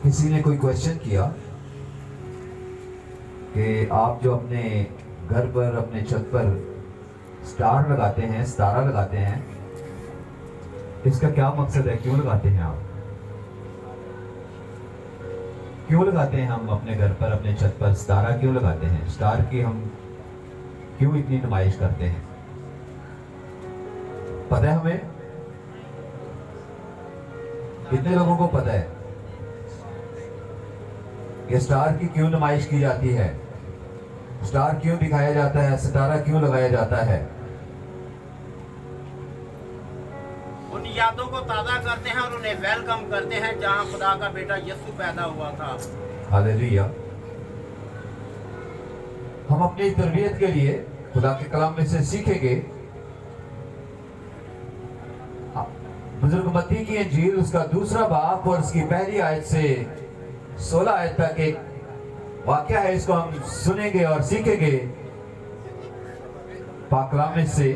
کسی نے کوئی کویشچن کیا کہ آپ جو اپنے گھر پر اپنے چھت پر سٹار لگاتے ہیں، ستارہ لگاتے ہیں، اس کا کیا مقصد ہے؟ کیوں لگاتے ہیں آپ؟ کیوں لگاتے ہیں ہم اپنے گھر پر اپنے چھت پر ستارہ کیوں لگاتے ہیں؟ سٹار کی ہم کیوں اتنی نمائش کرتے ہیں؟ پتہ ہے ہمیں؟ کتنے لوگوں کو پتہ ہے کہ سٹار کی کیوں نمائش کی جاتی ہے؟ سٹار کیوں دکھایا جاتا ہے؟ ستارہ کیوں لگایا جاتا ہے؟ ان یادوں کو تازہ کرتے ہیں اور انہیں ویلکم کرتے ہیں جہاں خدا کا بیٹا یسوع پیدا ہوا تھا۔ ہاللیلویہ۔ ہم اپنی تربیت کے لیے خدا کے کلام میں سے سیکھیں گے۔ بزرگ متی کی انجیل اس کا 2 باب اور اس کی پہلی آیت سے 16 آیت تک ایک واقعہ ہے، اس کو ہم سنیں گے اور سیکھیں گے پاک کلام میں سے۔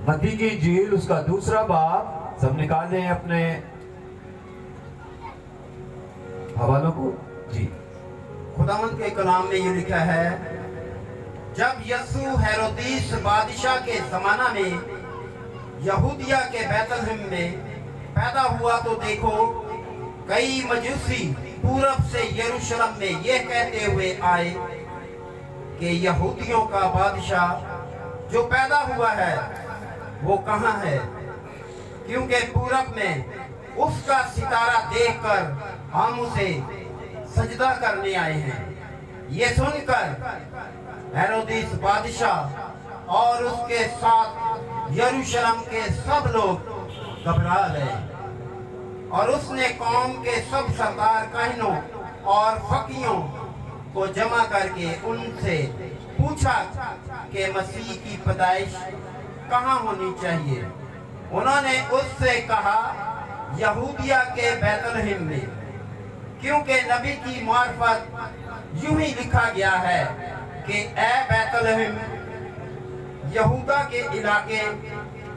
متی کی انجیل اس کا 2 باب، سب نکال دیں اپنے حوالوں کو جی۔ خداوند کے کلام میں یہ لکھا ہے، جب یسوع ہیرودیس بادشاہ کے زمانہ میں یہودیہ کے بیت لحم میں پیدا ہوا تو دیکھو کئی مجوسی پورب سے یروشلم میں یہ کہتے ہوئے آئے کہ یہودیوں کا بادشاہ جو پیدا ہوا ہے وہ کہاں ہے، کیونکہ پورب میں اس کا ستارہ دیکھ کر ہم اسے سجدہ کرنے آئے ہیں۔ یہ سن کر ہیرودیس بادشاہ اور اس کے ساتھ یروشلم کے سب لوگ گھبرا گئے، اور اس نے قوم کے سب سردار کاہنوں اور فقیہوں کو جمع کر کے ان سے پوچھا کہ مسیح کی پیدائش کہاں ہونی چاہیے۔ انہوں نے اس سے کہا، یہودیہ کے بیت لحم میں، کیونکہ نبی کی معرفت یوں ہی لکھا گیا ہے کہ اے بیت لحم یہودا کے علاقے،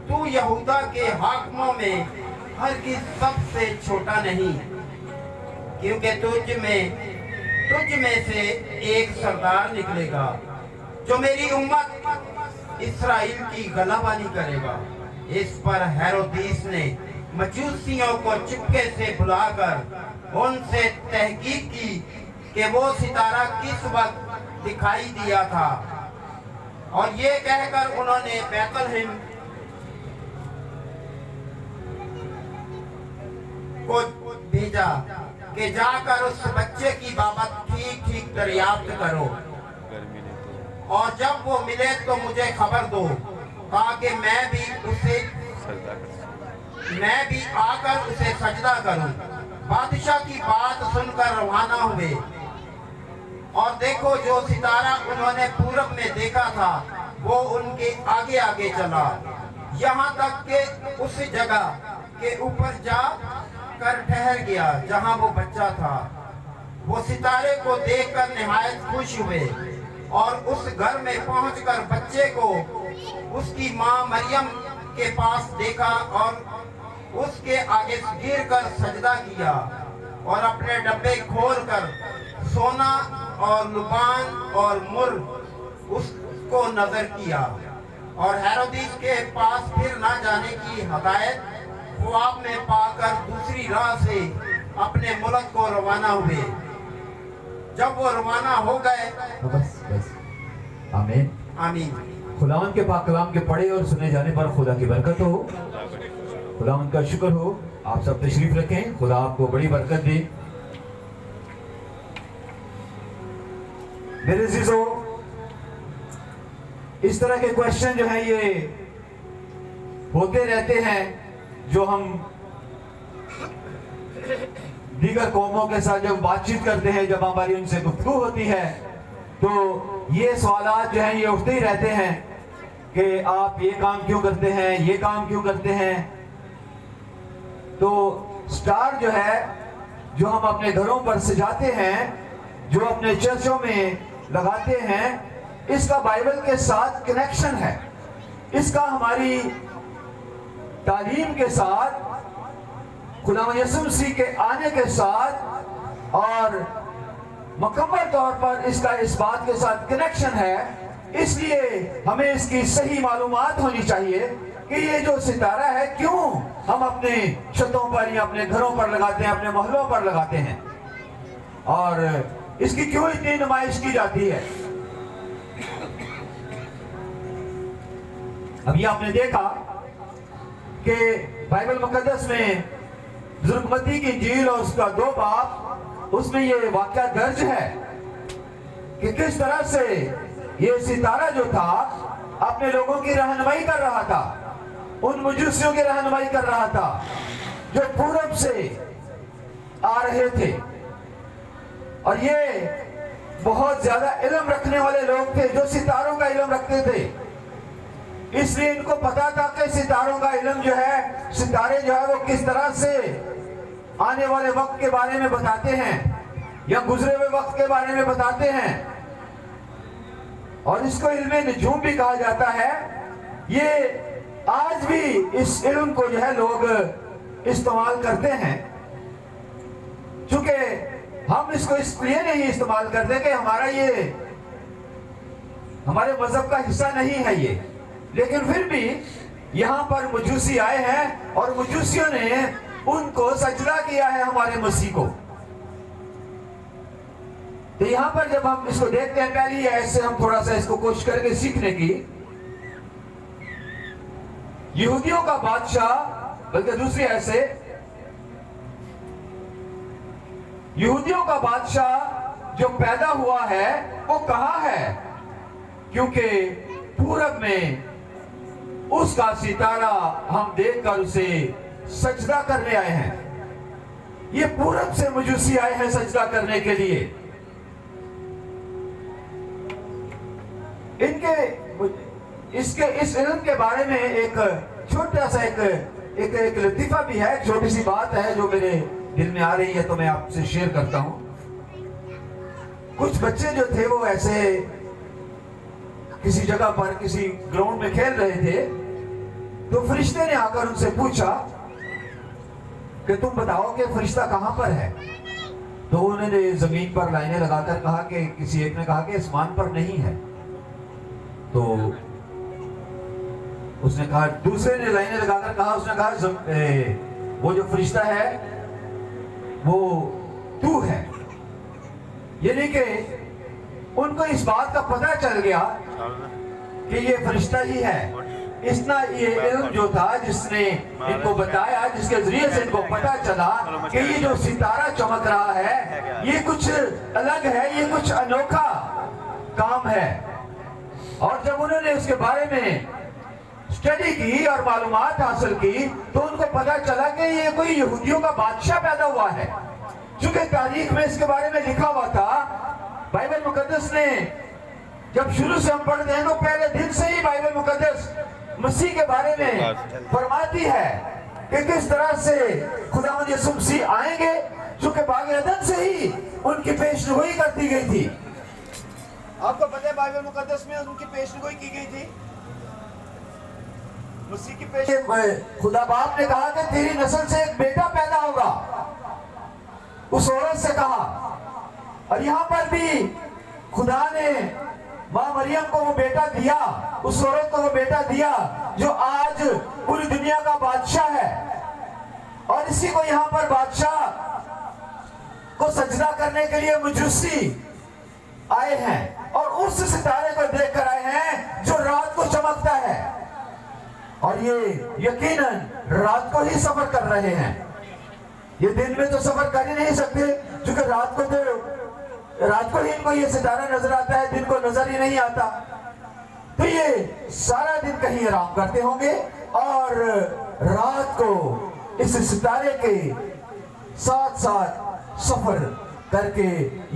تو یہودا کے حاکموں میں ہرگز سب سے چھوٹا نہیں، کیونکہ تجھ میں سے ایک سردار نکلے گا جو میری امت اسرائیل کی غلبانی کرے گا۔ اس پر ہیرودیس نے مجوسیوں کو چپکے سے بلا کر ان سے تحقیق کی کہ وہ ستارہ کس وقت دکھائی دیا تھا، اور یہ کہہ کر انہوں نے بیت لحم کو بھیجا کہ جا کر اس بچے کی بابت ٹھیک ٹھیک دریافت کرو، اور جب وہ ملے تو مجھے خبر دو تاکہ میں بھی آ کر اسے سجدہ کروں۔ بادشاہ کی بات سن کر روانہ ہوئے، اور دیکھو جو ستارہ انہوں نے پورب میں دیکھا تھا وہ ان کے آگے آگے چلا، یہاں تک کہ اس جگہ کے اوپر جا کر ٹھہر گیا جہاں وہ بچہ تھا۔ وہ ستارے کو دیکھ کر نہایت خوش ہوئے، اور اس گھر میں پہنچ کر بچے کو اس کی ماں مریم کے پاس دیکھا، اور اس کے آگے گر کر سجدہ کیا، اور اپنے ڈبے کھول کر سونا اور لبان اور مر اس کو نظر کیا، اور ہیرودیس کے پاس پھر نہ جانے کی ہدایت خواب میں پا کر دوسری راہ سے اپنے ملک کو روانہ ہوئے۔ جب وہ روانہ ہو گئے، بس آمین آمین۔ خداوند کے پاک کلام کے پڑھے اور سنے جانے پر خدا کی برکت ہو، خداوند کا شکر ہو۔ آپ سب تشریف رکھیں، خدا آپ کو بڑی برکت دے۔ میرے عزیزو، اس طرح کے کویشچن جو ہیں یہ ہوتے رہتے ہیں، جو ہم دیگر قوموں کے ساتھ جب بات چیت کرتے ہیں، جب ہماری ان سے گفتگو ہوتی ہے تو یہ سوالات جو ہیں یہ اٹھتے ہی رہتے ہیں کہ آپ یہ کام کیوں کرتے ہیں، یہ کام کیوں کرتے ہیں۔ تو سٹار جو ہے، جو ہم اپنے گھروں پر سجاتے ہیں، جو اپنے چرچوں میں لگاتے ہیں، اس کا بائبل کے ساتھ کنیکشن ہے، اس کا ہماری تعلیم کے ساتھ खुदावंद यीशु मसीह के आने के साथ और मुकम्मल तौर पर इसका इस बात के साथ कनेक्शन है। इसलिए हमें इसकी सही मालूमात होनी चाहिए कि ये जो सितारा है क्यों हम अपने छतों पर या अपने घरों पर लगाते हैं, अपने मोहल्लों पर लगाते हैं, और इसकी क्यों इतनी नुमाइश की जाती है। अभी आपने देखा कि बाइबल मुकद्दस में बुजुर्ग मत्ती की इंजील और उसका 2 बाब, उसमें ये वाकया दर्ज है कि किस तरह से ये सितारा जो था अपने लोगों की रहनुमाई कर रहा था, उन मजूसियों की रहनुमाई कर रहा था जो पूरब से आ रहे थे। और ये बहुत ज्यादा इल्म रखने वाले लोग थे जो सितारों का इल्म रखते थे। इसलिए इनको पता था कि सितारों का इल्म जो है, सितारे जो है वो किस तरह से आने वाले वक्त के बारे में बताते हैं या गुजरे हुए वक्त के बारे में बताते हैं। और इसको इल्म नजूम भी कहा जाता है। ये आज भी इस इल्म को जो है लोग इस्तेमाल करते हैं, चूंकि हम इसको इसलिए नहीं इस्तेमाल करते कि हमारे मजहब का हिस्सा नहीं है ये, लेकिन फिर भी यहाँ पर मजूसी आए हैं और मजूसियों ने उनको सजदा किया है हमारे मसीह को। तो यहाँ पर जब हम इसको देखते हैं, पहले ऐसे हम थोड़ा सा इसको कोशिश करेंगे सीखने की। यहूदियों का बादशाह, बल्कि दूसरी ऐसे, यहूदियों का बादशाह जो पैदा हुआ है वो कहाँ है? क्योंकि पूरब में उसका सितारा हम देखकर उसे सजदा करने आए हैं। ये पूरब से मजूसी आए हैं सजदा करने के लिए। इस इल्म के बारे में एक छोटा सा एक लतीफा भी है, एक छोटी सी बात है जो मेरे दिल में आ रही है, तो मैं आपसे शेयर करता हूं। कुछ बच्चे जो थे वो ऐसे किसी जगह पर किसी ग्राउंड में खेल रहे थे, तो फरिश्ते ने आकर उनसे पूछा कि तुम बताओ कि फरिश्ता कहां पर है। तो उन्होंने जमीन पर लाइनें लगाकर कहा कि किसी एक ने कहा कि आसमान पर नहीं है। तो उसने कहा, दूसरे ने लाइनें लगाकर कहा, उसने कहा वो जो फरिश्ता है वो तू है। यानी कि उनको इस बात का पता चल गया कि ये फरिश्ता ही है। इतना ये इल्म जो था जिसने इनको बताया, जिसके जरिए से इनको पता चला कि ये जो सितारा चमक रहा है ये कुछ अलग है, ये कुछ अनोखा काम है। और जब उन्होंने उसके बारे में स्टडी की और मालूमात हासिल की, तो उनको पता चला कि ये कोई यहूदियों का बादशाह पैदा हुआ है। चूंकि तारीख में इसके बारे में लिखा हुआ था, बाइबल मुकद्दस ने जब शुरू से हम पढ़ते हैं तो पहले दिन से ही बाइबल मुकद्दस मसीह के बारे में फरमाती है कि किस तरह से खुदावंद यीशु मसीह आएंगे, चूंकि बाग अदन से ही उनकी पेशगोई करती गई थी। आपको पता है बाइबल मुकद्दस में उनकी पेशगोई की गई थी। मसीह की पेश खुदा बाप ने कहा कि तेरी नस्ल से एक बेटा पैदा होगा, उस औरत से कहा। और यहाँ पर भी खुदा ने माँ मरियम को वो बेटा दिया, उस औरत को वो बेटा दिया जो आज पूरी दुनिया का बादशाह है। और इसी को यहाँ पर बादशाह को सजदा करने के लिए मजूसी आए हैं और उस सितारे को देखकर आए हैं जो रात को चमकता है। और ये यकीनन रात को ही सफर कर रहे हैं। ये दिन में तो सफर कर ही नहीं सकते, क्योंकि रात को ही इनको ये सितारा नजर आता है, दिन को नजर ही नहीं आता। तो ये सारा दिन कहीं आराम करते होंगे और रात को इस सितारे के साथ साथ सफर करके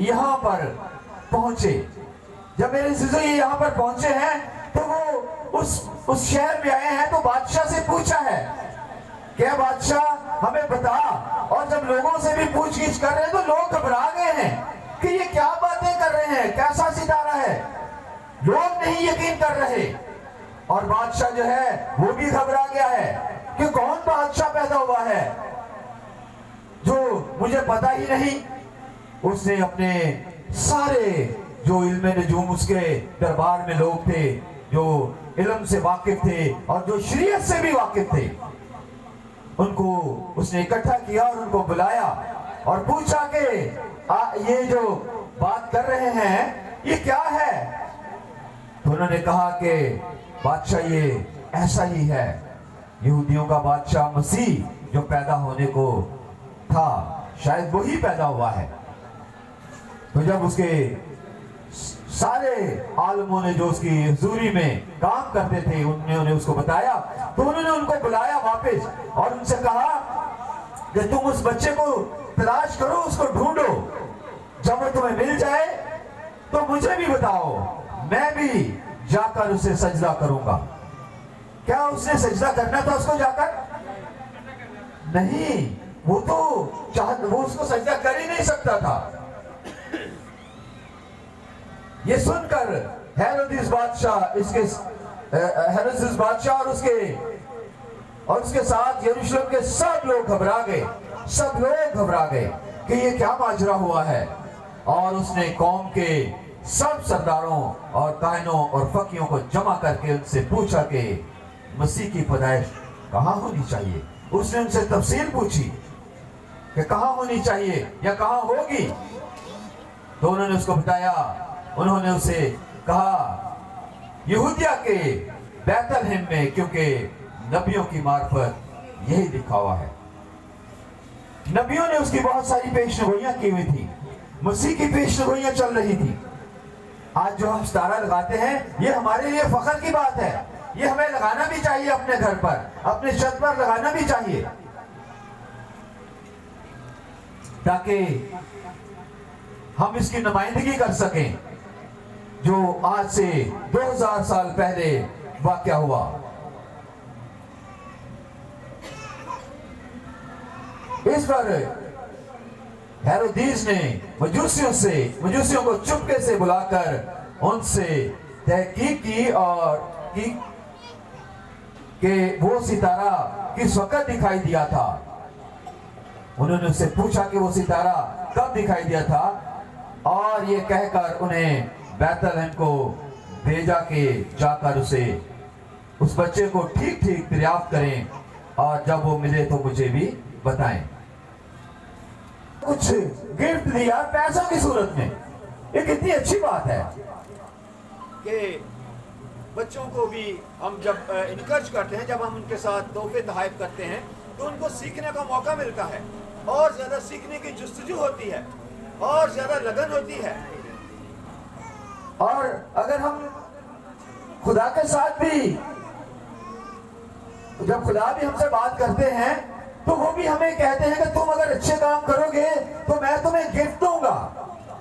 यहाँ पर पहुंचे। जब मेरे जीजो ये यहाँ पर पहुंचे हैं तो वो उस शहर में आए हैं, तो बादशाह से पूछा है, क्या बादशाह हमें बता। और जब लोगों से भी पूछगिछ कर रहे हैं तो लोग घबरा गए हैं कि ये क्या बातें कर रहे हैं, कैसा सितारा है। लोग नहीं यकीन कर रहे और बादशाह जो है वो भी घबरा गया है कि कौन बादशाह पैदा हुआ है। मुझे पता ही नहीं। उसने अपने सारे जो इल्म नजूम उसके दरबार में लोग थे, जो इल्म से वाकिफ थे और जो शरीयत से भी वाकिफ थे, उनको उसने इकट्ठा किया और उनको बुलाया और पूछा कि ये जो बात कर रहे हैं ये क्या है। तो उन्होंने कहा कि बादशाह ये ऐसा ही है, यहूदियों का बादशाह मसीह जो पैदा होने को था शायद वही पैदा हुआ है। तो जब उसके सारे आलमों ने जो उसकी हुजूरी में काम करते थे उन्होंने उसको बताया, तो उन्होंने उनको बुलाया वापस और उनसे कहा कि तुम उस बच्चे को तलाश करो, उसको ढूंढो, जब वो तुम्हें मिल जाए तो मुझे भी बताओ, मैं भी जाकर उसे सजदा करूंगा। क्या उसने सजदा करना था उसको जाकर? नहीं, वो उसको सजदा कर ही नहीं सकता था। ये सुनकर हेरोदेस बादशाह और उसके साथ यरूशलेम के सब लोग घबरा गए कि ये क्या माजरा हुआ है। और उसने कौम के सब सरदारों और काहिनों और फकीयों को जमा करके उनसे पूछा कि मसीह की पैदाइश कहाँ होनी चाहिए। उसने उनसे तफसील पूछी कि कहाँ होनी चाहिए या कहाँ होगी। तो उन्होंने उसको बताया। उन्होंने उसे कहा यहूदिया के बैतलहम में, क्योंकि नबियों की मार्फत यही लिखा हुआ है। नबियों ने उसकी बहुत सारी पेशगोइयां की हुई थी, मसीह की पेशगोइयां चल रही थी। आज जो हम सितारा लगाते हैं ये हमारे लिए फख्र की बात है, ये हमें लगाना भी चाहिए, अपने घर पर अपने छत पर लगाना भी चाहिए, ताकि हम इसकी नुमाइंदगी कर सकें जो आज से 2000 साल पहले वाक़या हुआ। इस पर हेरोदेस ने मजूसियों को चुपके से बुलाकर उनसे तहकीक की और कि वो सितारा किस वक्त दिखाई दिया था। उन्होंने उससे पूछा कि वो सितारा कब दिखाई दिया था, और ये कहकर उन्हें बैतलहम को भेजा कि जाकर उस बच्चे को ठीक ठीक दरियाफ्त करें और जब वो मिले तो मुझे भी बताएं। कुछ गिफ्ट दिया पैसों की सूरत में। ये कितनी अच्छी बात है कि बच्चों को भी हम जब इनकरेज करते हैं, जब हम उनके साथ तोहफे तहफ़ करते हैं तो उनको सीखने का मौका मिलता है और ज़्यादा सीखने की जुस्तजू होती है और ज़्यादा लगन होती है। और अगर हम खुदा के साथ भी, जब खुदा भी हमसे बात करते हैं तो वो भी हमें कहते हैं कि तुम अगर अच्छे काम करोगे तो मैं तुम्हें गिफ्ट दूंगा,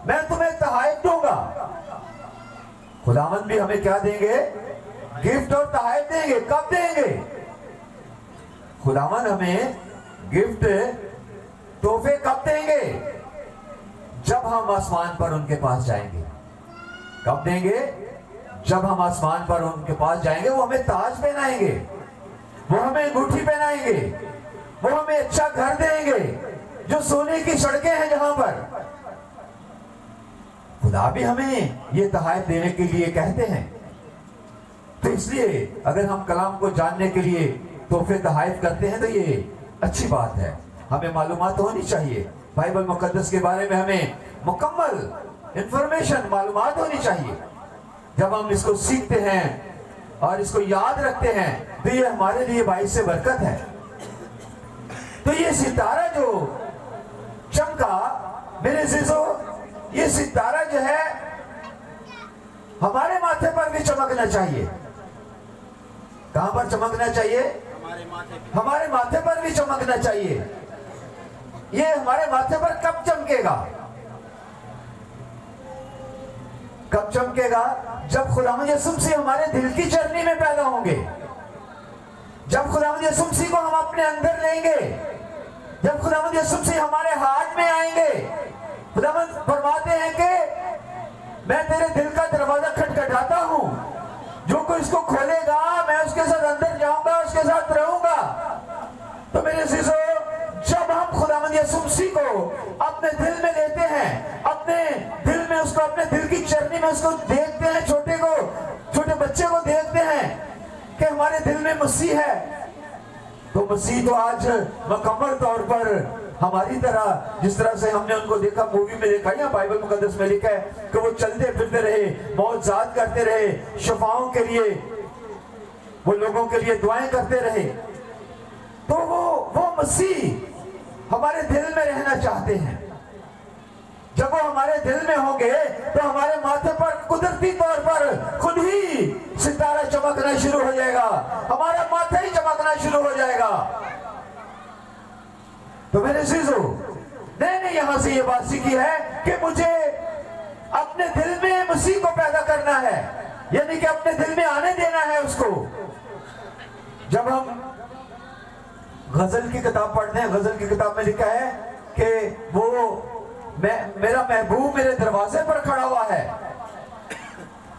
मैं तुम्हें तहफ़ दूंगा। खुदावंद भी हमें क्या देंगे? गिफ्ट और तहफ़ देंगे। कब देंगे? खुदावंद हमें गिफ्ट तोहफे कब देंगे? जब हम आसमान पर उनके पास जाएंगे। कब देंगे? जब हम आसमान पर उनके पास जाएंगे। वो हमें ताज पहनाएंगे, वो हमें अंगूठी पहनाएंगे, वो हमें अच्छा घर देंगे जो सोने की सड़कें हैं जहां पर। खुदा भी हमें ये तहफ़ देने के लिए कहते हैं। तो इसलिए अगर हम कलाम को जानने के लिए तोहफे तहफ़ करते हैं तो ये अच्छी बात है। हमें मालूमात होनी चाहिए, बाइबल मुकद्दस के बारे में हमें मुकम्मल इंफॉर्मेशन मालूमात होनी चाहिए। जब हम इसको सीखते हैं और इसको याद रखते हैं तो ये हमारे लिए बाइस से बरकत है। तो ये सितारा जो चमका मेरे अज़ीज़ों, ये सितारा जो है हमारे माथे पर भी चमकना चाहिए। कहां पर चमकना चाहिए? हमारे माथे पर भी चमकना चाहिए। ये हमारे माथे पर कब चमकेगा? कब चमकेगा? जब खुदावंद यीशु मसीह हमारे दिल की चरनी में पैदा होंगे, जब खुदावंद यीशु मसीह को हम अपने अंदर लेंगे, जब खुदावंद यीशु मसीह हमारे हाथ में आएंगे। खुदावंद फरमाते हैं कि मैं तेरे दिल का दरवाजा खटखटाता हूं, जो कोई इसको खोलेगा मैं उसके साथ अंदर जाऊंगा, उसके साथ रहूंगा। तो मेरे अज़ीज़ों, जब हम खुदावंद खुदावंद यीशु मसीह को अपने दिल में लेते हैं, अपने दिल में उसको, अपने दिल की चरनी में उसको देखते हैं, छोटे बच्चे को देखते हैं कि हमारे दिल में मसीह है, तो मसीह तो आज मुकम्मल तौर पर हमारी तरह, जिस तरह से हमने उनको देखा, मूवी में देखा या बाइबल मुकद्दस में लिखा है कि वो चलते फिरते रहे, मौजज़ात करते रहे, शफाओं के लिए, वो लोगों के लिए दुआएं करते रहे। तो वो मसीह हमारे दिल में रहना चाहते हैं। जब वो हमारे दिल में होंगे तो हमारे माथे पर कुदरती तौर पर खुद ही सितारा चमकना शुरू हो जाएगा, हमारा माथा ही चमकना शुरू हो जाएगा। तो मेरे अज़ीज़ों, मैंने यहां से ये बात सीखी है कि मुझे अपने दिल में मसीह को पैदा करना है, यानी कि अपने दिल में आने देना है उसको। जब हम गजल की किताब पढ़ते हैं, गजल की किताब में लिखा है कि मेरा महबूब मेरे दरवाजे पर खड़ा हुआ है,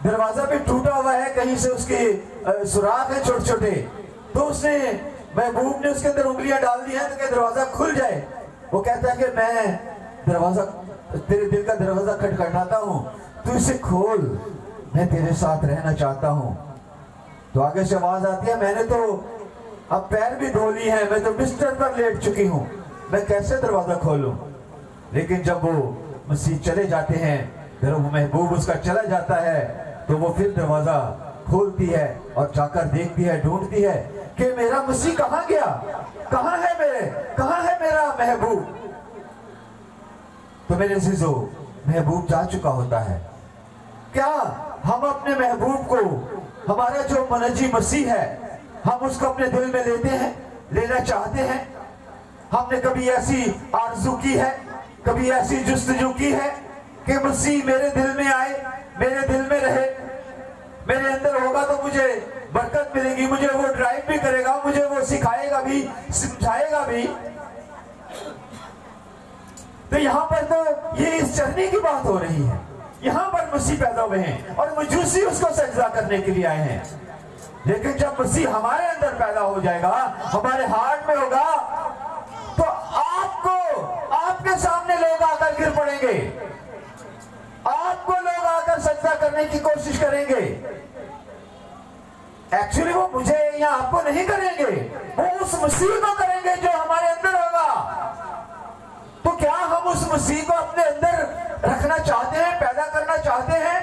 दरवाजा भी टूटा हुआ है, कहीं से उसके सुराख है छोटे छोटे, तो उसने, महबूब ने उसके अंदर उंगलियां डाल दी हैं ताकि दरवाजा खुल जाए। वो कहता है कि मैं दरवाजा, तेरे दिल का दरवाजा खटखटाता हूँ, तू इसे खोल, मैं तेरे साथ रहना चाहता हूँ। तो आगे से आवाज आती है, मैंने तो अब पैर भी धो ली है, मैं तो बिस्तर पर लेट चुकी हूँ, मैं कैसे दरवाजा खोलूं। लेकिन जब वो मसीह चले जाते हैं, फिर वो महबूब उसका चला जाता है, तो वो फिर दरवाजा खोलती है और जाकर देखती है, ढूंढती है कि मेरा मसीह कहाँ गया, कहाँ है मेरा महबूब। तो मेरे अज़ीज़ों, महबूब जा चुका होता है। क्या हम अपने महबूब को, हमारा जो मनजी मसीह है, हम उसको अपने दिल में लेते हैं, लेना चाहते हैं? हमने कभी ऐसी आरज़ू की है, कभी ऐसी जुस्तजू की है कि मसीह मेरे दिल में आए, मेरे दिल में रहे, मेरे अंदर होगा तो मुझे बरकत मिलेगी, मुझे वो ड्राइव भी करेगा, मुझे वो सिखाएगा भी, समझाएगा भी। तो यहाँ पर तो ये इस चढ़ने की बात हो रही है। यहाँ पर मसीह पैदा हुए हैं और मजूसी उसको सजदा करने के लिए आए हैं। लेकिन जब मसीह हमारे अंदर पैदा हो जाएगा, हमारे हार्ट में होगा, तो आपके सामने लोग आकर गिर पड़ेंगे, आपको लोग आकर सजदा करने की कोशिश करेंगे। एक्चुअली वो मुझे या आपको नहीं करेंगे, वो उस मसीह को करेंगे जो हमारे अंदर होगा। तो क्या हम उस मसीह को अपने अंदर रखना चाहते हैं, पैदा करना चाहते हैं?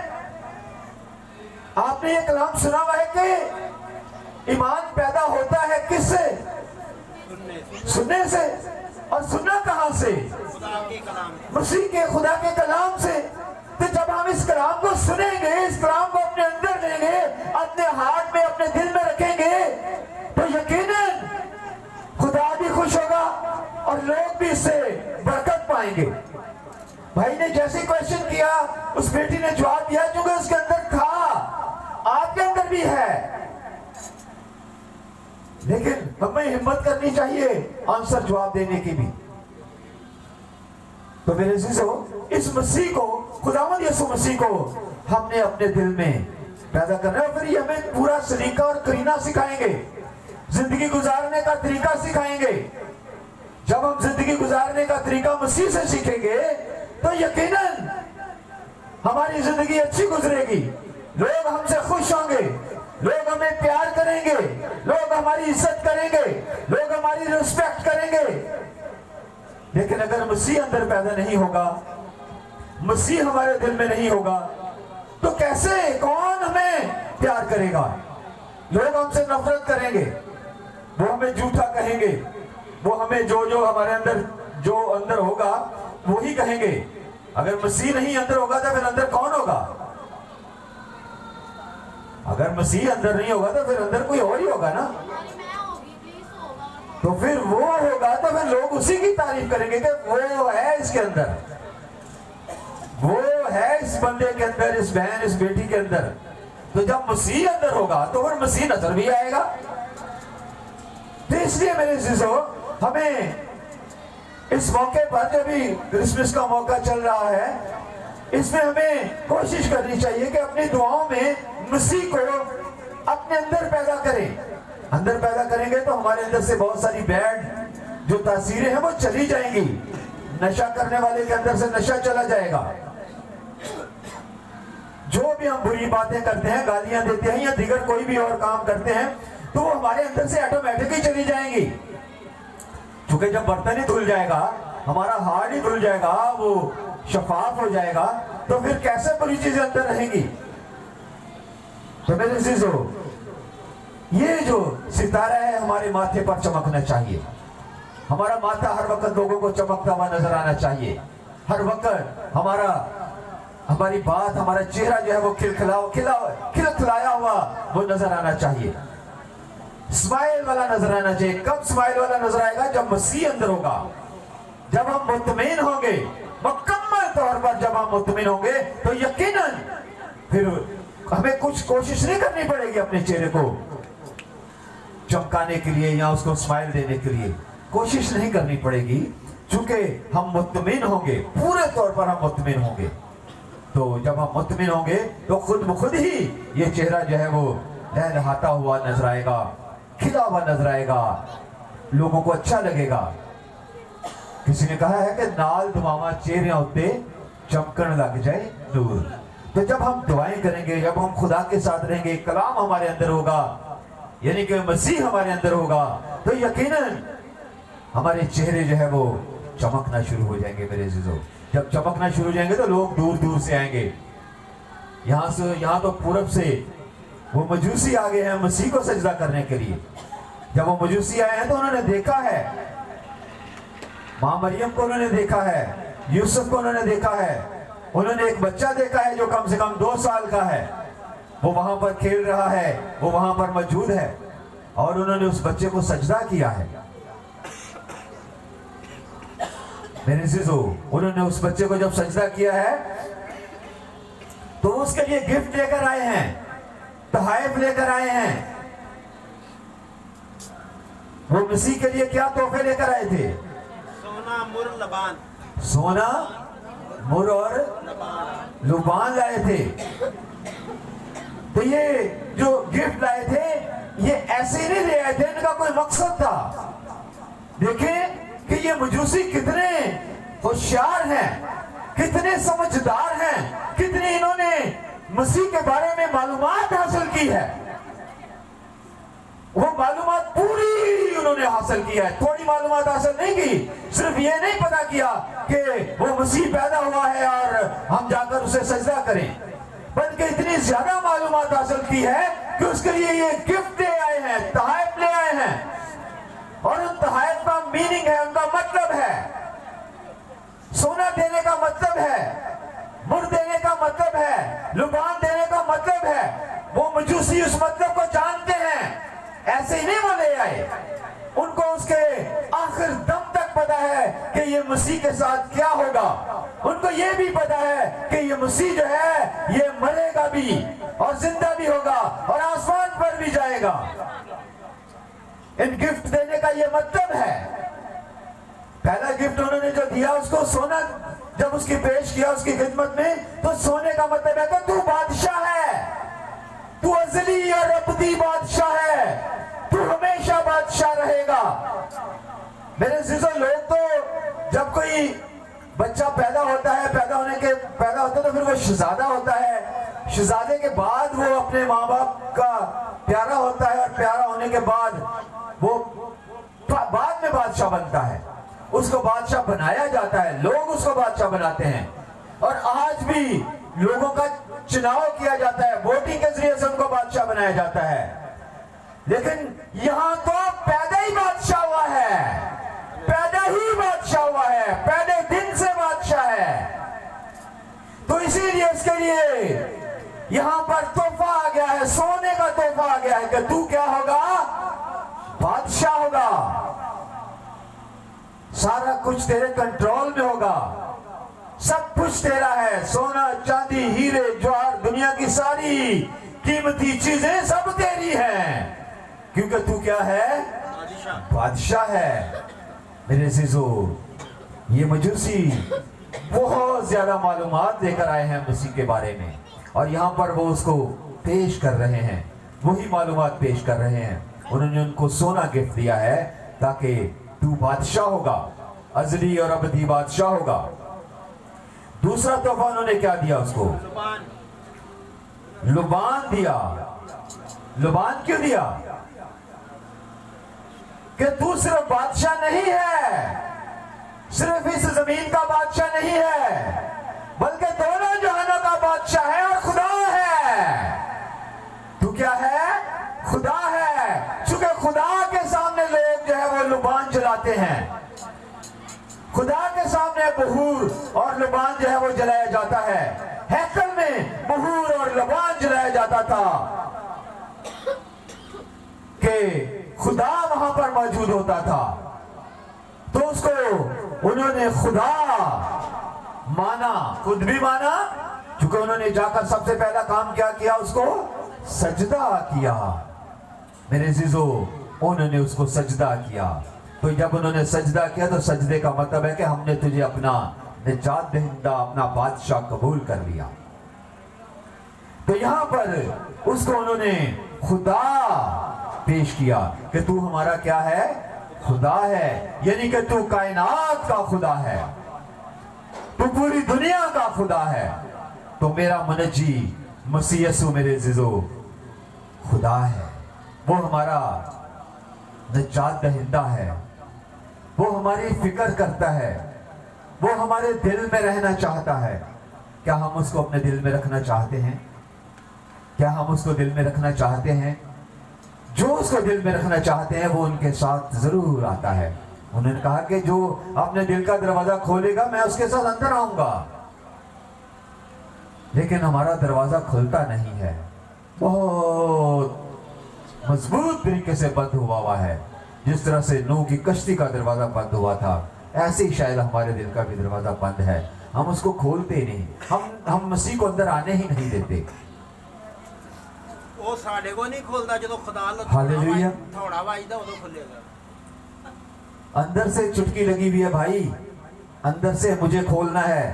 आपने ये कलाम सुना हुआ है कि ईमान पैदा होता है किससे? सुनने से। और सुनना कहां से? मसीह के, खुदा के कलाम से। तो जब हम इस कलाम को सुनेंगे, इस कलाम को अपने अंदर लेंगे, अपने हार्ट में, अपने दिल में रखेंगे, तो यकीनन खुदा भी खुश होगा और लोग भी इससे बरकत पाएंगे। भाई ने जैसे क्वेश्चन किया, उस बेटी ने जवाब दिया, क्योंकि उसके अंदर था, आपके अंदर भी है। लेकिन हमें हिम्मत करनी चाहिए आंसर जवाब देने की भी। तो मेरे अज़ीज़ों, इस मसीह को, खुदावंद यीशु मसीह को हमने अपने दिल में पैदा करना है। फिर ये हमें पूरा सलीका और करीना सिखाएंगे, जिंदगी गुजारने का तरीका सिखाएंगे। जब हम जिंदगी गुजारने का तरीका मसीह से सीखेंगे तो यकीनन हमारी जिंदगी अच्छी गुजरेगी, लोग हमसे खुश होंगे, लोग हमें प्यार करेंगे, लोग हमारी इज्जत करेंगे, लोग हमारी रिस्पेक्ट करेंगे। लेकिन अगर मसीह अंदर पैदा नहीं होगा, मसीह हमारे दिल में नहीं होगा, तो कैसे, कौन हमें प्यार करेगा? लोग हमसे नफरत करेंगे, वो हमें झूठा कहेंगे, वो हमें जो हमारे अंदर, जो अंदर होगा वो ही कहेंगे। अगर मसीह नहीं अंदर होगा तो फिर अंदर कौन होगा? अगर मसीह अंदर नहीं होगा तो फिर अंदर कोई और ही होगा ना। तो फिर वो होगा तो फिर लोग उसी की तारीफ करेंगे कि वो है इसके अंदर, वो है इस बंदे के अंदर, इस बहन, इस बेटी के अंदर। तो जब मसीह अंदर होगा तो फिर मसीह नजर भी आएगा। तो इसलिए मेरे अज़ीज़ों, हमें इस मौके पर, जब भी क्रिसमस का मौका चल रहा है, इसमें हमें कोशिश करनी चाहिए कि अपनी दुआओं में मसीह को अपने अंदर पैदा करें। अंदर पैदा करेंगे तो हमारे अंदर से बहुत सारी बैड जो तासीरें हैं वो चली जाएंगी। नशा करने वाले के अंदर से नशा चला जाएगा। जो भी हम बुरी बातें करते हैं, गालियां देते हैं या दीगर कोई भी और काम करते हैं, तो वो हमारे अंदर से ऑटोमेटिक ही चली जाएंगी। क्योंकि जब बर्तन ही धुल जाएगा, हमारा हार्ट ही धुल जाएगा, वो शफाफ हो जाएगा, तो फिर कैसे बुरी चीजें अंदर रहेंगी। तो मेरे अज़ीज़ों, ये जो सितारा है हमारे माथे पर चमकना चाहिए। हमारा माथा हर वक्त लोगों को चमकता हुआ नजर आना चाहिए। हर वक्त हमारी बात, हमारा चेहरा जो है वो खिलखिलाया हुआ वो नजर आना चाहिए, स्माइल वाला नजर आना चाहिए। कब स्माइल वाला नजर आएगा? जब मसीह अंदर होगा, जब हम मुतमिन होंगे, मुकम्मल तौर पर जब हम मुतमिन होंगे, तो यकीनन फिर हमें कुछ कोशिश नहीं करनी पड़ेगी अपने चेहरे को चमकाने के लिए या उसको स्माइल देने के लिए कोशिश नहीं करनी पड़ेगी, क्योंकि हम मुतमिन होंगे, पूरे तौर पर हम मुतमिन होंगे। तो जब हम मुतमिन होंगे तो खुद ब खुद ही ये चेहरा जो है वो लहलहाता हुआ नजर आएगा, खिला हुआ नजर आएगा, लोगों को अच्छा लगेगा। किसी ने कहा है कि नाल दुआवां चेहरियां उत्ते चमकन लग जाए नूर। तो जब हम दुआएं करेंगे, जब हम खुदा के साथ रहेंगे, कलाम हमारे अंदर होगा, यानी कि मसीह हमारे अंदर होगा, तो यकीनन हमारे चेहरे जो है वो चमकना शुरू हो जाएंगे। मेरे अज़ीज़ों, जब चमकना शुरू हो जाएंगे तो लोग दूर दूर से आएंगे। यहाँ तो पूरब से वो मजूसी आ गए हैं मसीह को सजदा करने के लिए। जब वो मजूसी आए हैं तो उन्होंने देखा है, माँ मरियम को उन्होंने देखा है, यूसुफ को उन्होंने देखा है, उन्होंने एक बच्चा देखा है जो कम से कम 2 साल का है, वो वहां पर खेल रहा है, वो वहां पर मौजूद है, और उन्होंने उस बच्चे को सजदा किया है। मेरे अज़ीज़ों, उन्होंने उस बच्चे को जब सजदा किया है तो उसके लिए गिफ्ट लेकर आए हैं, तोहफे लेकर आए हैं। वो मसीह के लिए क्या तोहफे लेकर आए थे? सोना, मुर, लबान। सोना, मुर और लुबान लाए थे। तो ये जो गिफ्ट लाए थे, ये ऐसे ही नहीं ले आए थे, इनका कोई मकसद था। देखें कि ये मजूसी कितने होशियार हैं, कितने समझदार हैं, कितनी इन्होंने मसीह के बारे में मालूमात हासिल की है। वो मालूमात पूरी उन्होंने हासिल की है, थोड़ी मालूमात हासिल नहीं की। सिर्फ ये नहीं पता किया कि वो मसीह पैदा हुआ है और हम जाकर उसे सजदा करें, बल्कि इतनी ज्यादा मालूमात हासिल की है कि उसके लिए ये गिफ्ट ले आए हैं, तोहफे ले आए हैं। और उन तोहफे का मीनिंग है, उनका मतलब है, सोना देने का मतलब है, मुर देने का मतलब है, लुबान देने का मतलब है। वो मजूसी उस मतलब को जानते हैं, ऐसे ही नहीं वो ले आए। उनको उसके आखिर दम तक पता है कि ये मसीह के साथ क्या होगा। उनको ये भी पता है कि ये मसीह जो है ये मरेगा भी और जिंदा भी होगा और आसमान पर भी जाएगा। इन गिफ्ट देने का ये मतलब है। पहला गिफ्ट उन्होंने जो दिया उसको सोना, जब उसकी पेश किया उसकी खिदमत में, तो सोने का मतलब है कि तू बादशाह है, तू अज़ली और अबदी बादशाह है, तू हमेशा बादशाह रहेगा। मेरे अज़ीज़ों, लोग तो जब कोई बच्चा पैदा होता है, पैदा होता है तो फिर वो शहजादा होता है। शहजादे के बाद वो अपने माँ बाप का प्यारा होता है, और प्यारा होने के बाद वो बाद में बादशाह बनता है, उसको बादशाह बनाया जाता है, लोग उसको बादशाह बनाते हैं। और आज भी लोगों का चुनाव किया जाता है, वोटिंग के जरिए से उनको बादशाह बनाया जाता है। लेकिन यहां तो पैदा ही बादशाह हुआ है, पैदा ही बादशाह हुआ है, पहले दिन से बादशाह है। तो इसीलिए इसके लिए यहां पर तोहफा आ गया है, सोने का तोहफा आ गया है कि तू क्या होगा? बादशाह होगा। सारा कुछ तेरे कंट्रोल में होगा, सब कुछ तेरा है। सोना, चांदी, हीरे, जवाहर, दुनिया की सारी कीमती चीजें सब तेरी हैं, क्योंकि तू क्या है? बादशाह है। मेरे अज़ीज़ों, ये मजूसी बहुत ज्यादा मालूमात लेकर आए हैं मसीह के बारे में, और यहाँ पर वो उसको पेश कर रहे हैं, वही मालूमात पेश कर रहे हैं। उन्होंने उनको सोना गिफ्ट दिया है ताकि तू बादशाह होगा, अजली और अबदी बादशाह होगा। दूसरा तोहफा उन्होंने क्या दिया उसको? लुबान दिया। लुबान क्यों दिया? कि तू सिर्फ बादशाह नहीं है, सिर्फ इस जमीन का बादशाह नहीं है, बल्कि दोनों जहानों का बादशाह है और खुदा है। तू क्या है? खुदा है। चूंकि खुदा के सामने लोग जो है वो लुबान जलाते हैं, खुदा के सामने बहूर और लुबान जो है वो जलाया जाता है। हैकल में बहूर और लुबान जलाया जाता था कि खुदा वहां पर मौजूद होता था। तो उसको उन्होंने खुदा माना, खुद भी माना, क्योंकि उन्होंने जाकर सबसे पहला काम क्या किया? उसको सजदा किया। मेरे अजीजों, उन्होंने उसको सजदा किया। तो जब उन्होंने सजदा किया तो सजदे का मतलब है कि हमने तुझे अपना निजात दहिंदा, अपना बादशाह कबूल कर लिया। तो यहां पर उसको उन्होंने खुदा पेश किया कि तू हमारा क्या है? खुदा है। यानी कि तू कायनात का खुदा है, तू पूरी दुनिया का खुदा है। तो मेरा मनजी मसीह यसू मेरे अजीजों खुदा है। वो हमारा निजात दहिंदा है, वो हमारी फिक्र करता है, वो हमारे दिल में रहना चाहता है। क्या हम उसको अपने दिल में रखना चाहते हैं? क्या हम उसको दिल में रखना चाहते हैं? जो उसको दिल में रखना चाहते हैं वो उनके साथ जरूर आता है। उन्होंने कहा कि जो अपने दिल का दरवाजा खोलेगा मैं उसके साथ अंदर आऊंगा। लेकिन हमारा दरवाजा खुलता नहीं है, बहुत मजबूत तरीके से बंद हुआ है। जिस तरह से नूह की कश्ती का दरवाजा बंद हुआ था, ऐसे ही शायद हमारे दिल का भी दरवाजा बंद है। हम उसको खोलते नहीं, हम मसीह को अंदर आने ही नहीं देते। ਉਹ ਸਾਡੇ ਕੋ ਨਹੀਂ ਖੁੱਲਦਾ ਜਦੋਂ ਖੁਦਾ हालेलुया। ਥੋੜਾ ਵਾਜਦਾ ਉਦੋਂ ਖੁੱਲੇਗਾ। अंदर से चुटकी लगी हुई है भाई, अंदर से मुझे खोलना है,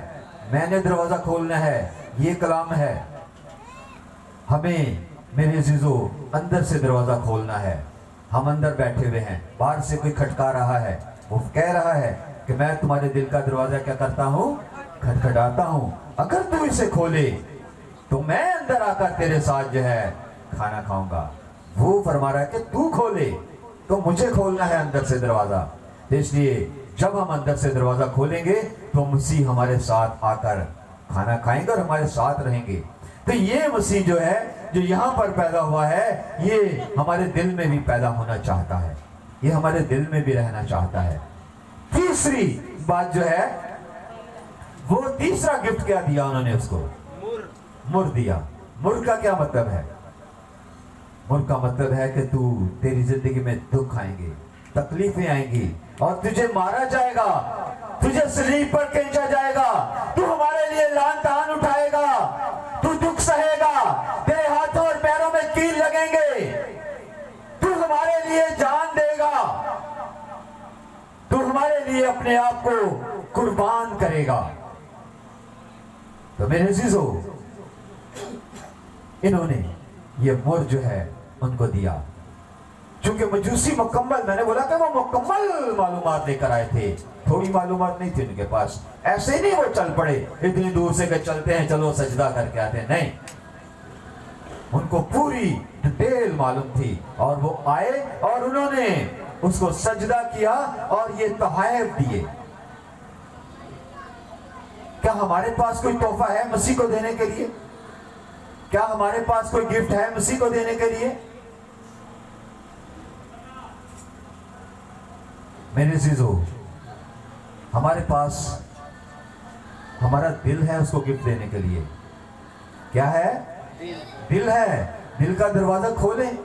मैंने दरवाजा खोलना है। ये कलाम है, हमें मेरे अजीजों अंदर से दरवाजा खोलना है। हम अंदर बैठे हुए हैं, बाहर से कोई खटका रहा है, वो कह रहा है कि मैं तुम्हारे दिल का दरवाजा क्या करता हूँ? खटखटाता हूँ। अगर तू इसे खोले तो मैं अंदर आकर तेरे साथ जो है खाना खाऊंगा। वो फरमा रहा है कि तू खोले, तो मुझे खोलना है अंदर से दरवाजा। तो इसलिए जब हम अंदर से दरवाजा खोलेंगे तो मसीह हमारे साथ आकर खाना खाएंगे और हमारे साथ रहेंगे। तो ये मसीह जो है, जो यहाँ पर पैदा हुआ है, ये हमारे दिल में भी पैदा होना चाहता है, ये हमारे दिल में भी रहना चाहता है। तीसरी बात जो है, वो तीसरा गिफ्ट क्या दिया उन्होंने उसको? मुर दिया। मुर का क्या मतलब है? मुर का मतलब है कि तू, तेरी जिंदगी में दुख आएंगे, तकलीफें आएंगी और तुझे मारा जाएगा, तुझे सलीब पर खींचा जाएगा, तू हमारे लिए लान तान उठाएगा, तू दुख सहेगा, तेरे हाथों और पैरों में कील लगेंगे, तू हमारे लिए जान देगा, तू हमारे लिए अपने आप को कुर्बान करेगा। तो मेरे अजीजों, इन्होंने ये मुर जो है उनको दिया। चूंकि मजूसी मुकम्मल, मैंने बोला कि वो मुकम्मल मालूमात लेकर आए थे, थोड़ी मालूमात नहीं थी उनके पास। ऐसे नहीं वो चल पड़े इतनी दूर से कि चलते हैं चलो सजदा करके आते हैं, नहीं, उनको पूरी डिटेल मालूम थी। और वो आए और उन्होंने उसको सजदा किया और ये तोहफे दिए। क्या हमारे पास कोई तोहफा है मसीह को देने के लिए? क्या हमारे पास कोई गिफ्ट है मसीह को देने के लिए? मेरे अजीजों, हमारे पास हमारा दिल है उसको गिफ्ट देने के लिए। क्या है? दिल है। दिल का दरवाजा खोलें,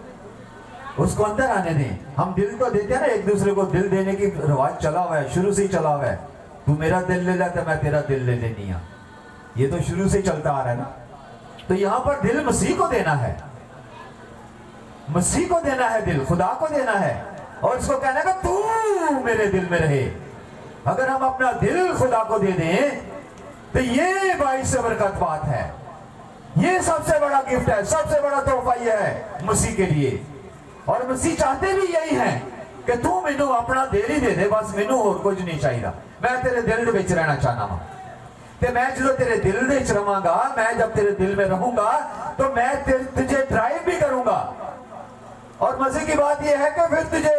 उसको अंदर आने दें। हम दिल तो देते हैं ना एक दूसरे को, दिल देने की रिवाज चला हुआ है, शुरू से ही चला हुआ है। तू मेरा दिल ले ले तो मैं तेरा दिल ले लेनी है, ये तो शुरू से चलता आ रहा है ना। तो यहां पर दिल मसीह को देना है, मसीह को देना है, दिल खुदा को देना है और उसको कहना है कि तू मेरे दिल में रहे। अगर हम अपना दिल खुदा को दे दें तो ये बाईस बरकत बात है, ये सबसे बड़ा गिफ्ट है, सबसे बड़ा तोहफा ये है मसीह के लिए। और मसीह चाहते भी यही है کہ تو مینوں اپنا دل ہی دے دے, بس مینوں اور کچھ نہیں چاہیے, میں تیرے دل دے وچ رہنا چاہنا ہوں. تے میں جدو تیرے دل دے وچ رہاں گا, میں جب تیرے دل میں رہوں گا تو میں تجھے ڈرائیو بھی کروں گا. اور مزے کی بات یہ ہے کہ پھر تجھے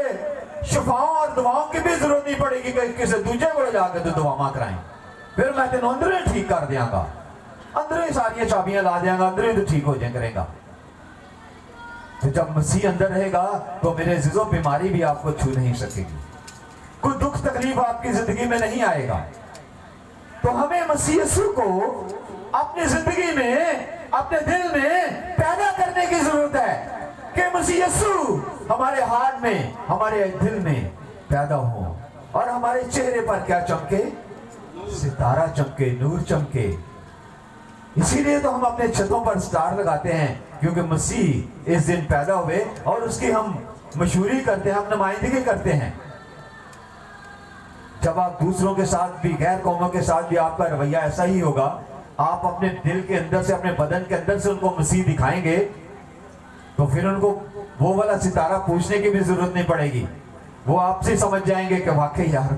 شفاؤں اور دعاؤں کی بھی ضرورت نہیں پڑے گی کہ کسی دوسرے کو جا کے تو دعا کرائیں. پھر میں تینوں اندر ہی ٹھیک کر دیاں گا, اندر ہی ساری چابیاں لا دیاں گا, اندر ہی تو ٹھیک ہو جائیں کرے گا. تو جب مسیح اندر رہے گا تو میرے عزیزوں بیماری بھی آپ کو چھو نہیں سکے گی, کوئی دکھ تکلیف آپ کی زندگی میں نہیں آئے گا. تو ہمیں مسیح یسوع کو اپنی زندگی میں, اپنے دل میں پیدا کرنے کی ضرورت ہے کہ مسیح یسوع ہمارے ہاتھ میں, ہمارے دل میں پیدا ہو, اور ہمارے چہرے پر کیا چمکے؟ ستارہ چمکے, نور چمکے. اسی لیے تو ہم اپنے چھتوں پر سٹار لگاتے ہیں, کیونکہ مسیح اس دن پیدا ہوئے اور اس کی ہم مشہوری کرتے ہیں, ہم نمائندگی کرتے ہیں. جب آپ دوسروں کے ساتھ بھی, غیر قوموں کے ساتھ بھی آپ کا رویہ ایسا ہی ہوگا, آپ اپنے دل کے اندر سے, اپنے بدن کے اندر سے ان کو مسیح دکھائیں گے, تو پھر ان کو وہ والا ستارہ پوچھنے کی بھی ضرورت نہیں پڑے گی. وہ آپ سے سمجھ جائیں گے کہ واقعی یار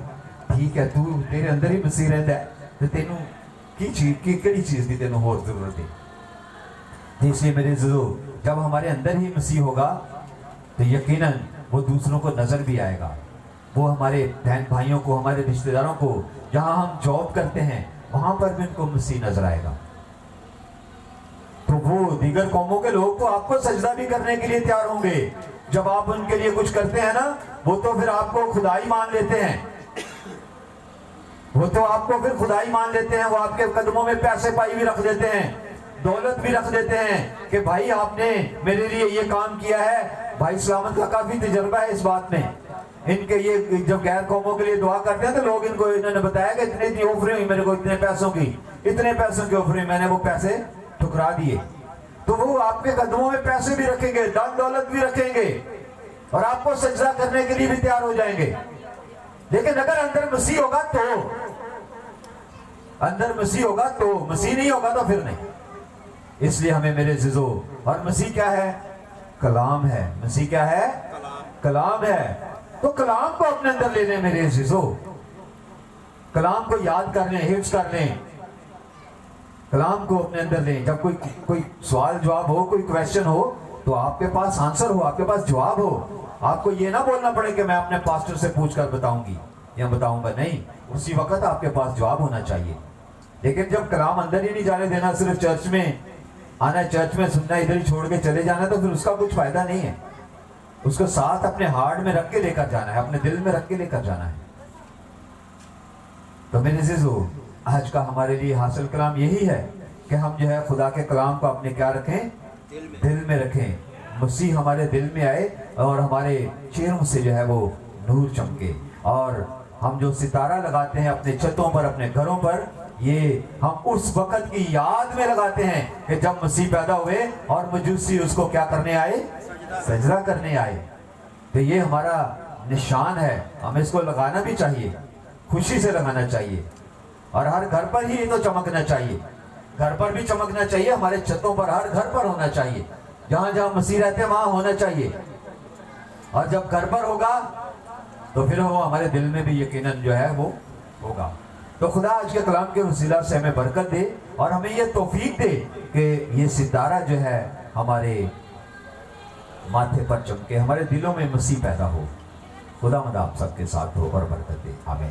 ٹھیک ہے, تو تیرے اندر ہی مسیح رہتا ہے, تو تینوں کیڑی چیز دی تینوں اور ضرورت ہے. اس لیے میرے عزیزو, جب ہمارے اندر ہی مسیح ہوگا تو یقیناً وہ دوسروں کو نظر بھی آئے گا. وہ ہمارے بہن بھائیوں کو, ہمارے رشتہ داروں کو, جہاں ہم جاب کرتے ہیں وہاں پر بھی ان کو مسیح نظر آئے گا. تو وہ دیگر قوموں کے لوگ تو آپ کو سجدہ بھی کرنے کے لیے تیار ہوں گے. جب آپ ان کے لیے کچھ کرتے ہیں نا, وہ تو پھر آپ کو خدائی مان لیتے ہیں, وہ تو آپ کو پھر خدائی مان لیتے ہیں. وہ آپ کے قدموں میں پیسے پائی بھی رکھ دیتے ہیں, دولت بھی رکھ دیتے ہیں کہ بھائی آپ نے میرے لیے یہ کام کیا ہے. بھائی سلامت کا کافی تجربہ ہے اس بات میں. ان کے یہ جب غیر قوموں کے لیے دعا کرتے ہیں تو لوگ انہوں نے بتایا کہ اتنی آفریں ہوئی میرے کو, اتنے پیسوں کی آفریں, میں نے وہ پیسے ٹھکرا دیے. تو وہ آپ کے قدموں میں پیسے بھی رکھیں گے, دان دولت بھی رکھیں گے, اور آپ کو سجدہ کرنے کے لیے بھی تیار ہو جائیں گے. لیکن اگر اندر مسیح ہوگا تو, اندر مسیح ہوگا تو, مسیح نہیں ہوگا تو پھر نہیں. اس لیے ہمیں میرے عزیزو, اور مسیح کیا ہے؟ کلام ہے. مسیح کیا ہے؟ کلام ہے. تو کلام کو اپنے اندر لے لیں میرے عزیزو, کلام کو یاد کر لیں, حفظ کر لیں, کلام کو اپنے اندر لیں. جب کوئی سوال جواب ہو, کوئی کویسچن ہو, تو آپ کے پاس آنسر ہو, آپ کے پاس جواب ہو. آپ کو یہ نہ بولنا پڑے کہ میں اپنے پاسٹر سے پوچھ کر بتاؤں گی یا بتاؤں گا, نہیں, اسی وقت آپ کے پاس جواب ہونا چاہیے. لیکن جب کلام اندر ہی نہیں جانے دینا, صرف چرچ میں آنا, چرچ میں سننا, ادھر ہی چھوڑ کے چلے جانا, تو پھر اس کا کچھ فائدہ نہیں ہے. اس کو ساتھ اپنے ہارٹ میں رکھ کے لے کر جانا ہے, اپنے دل میں رکھ کے لے کر جانا ہے. تو میرے عزیزو, آج کا ہمارے لیے حاصل کلام یہی ہے کہ ہم جو ہے خدا کے کلام کو اپنے کیا رکھیں؟ دل میں رکھیں. مسیح ہمارے دل میں آئے اور ہمارے چہروں سے جو ہے وہ نور چمکے. اور ہم جو ستارہ لگاتے ہیں اپنے چھتوں پر, اپنے گھروں پر, یہ ہم اس وقت کی یاد میں لگاتے ہیں کہ جب مسیح پیدا ہوئے اور مجوسی اس کو کیا کرنے آئے؟ سجدہ کرنے آئے. تو یہ ہمارا نشان ہے, ہمیں اس کو لگانا بھی چاہیے, خوشی سے لگانا چاہیے. اور ہر گھر پر ہی یہ تو چمکنا چاہیے, گھر پر بھی چمکنا چاہیے, ہمارے چھتوں پر, ہر گھر پر ہونا چاہیے. جہاں جہاں مسیح رہتے ہیں وہاں ہونا چاہیے. اور جب گھر پر ہوگا تو پھر وہ ہمارے دل میں بھی یقیناً جو ہے وہ ہوگا. تو خدا آج کے کلام کے وسیلہ سے ہمیں برکت دے اور ہمیں یہ توفیق دے کہ یہ ستارہ جو ہے ہمارے ماتھے پر چمکے, ہمارے دلوں میں مسیح پیدا ہو. خدا مند آپ سب کے ساتھ ہو اور برکت دے. آمین.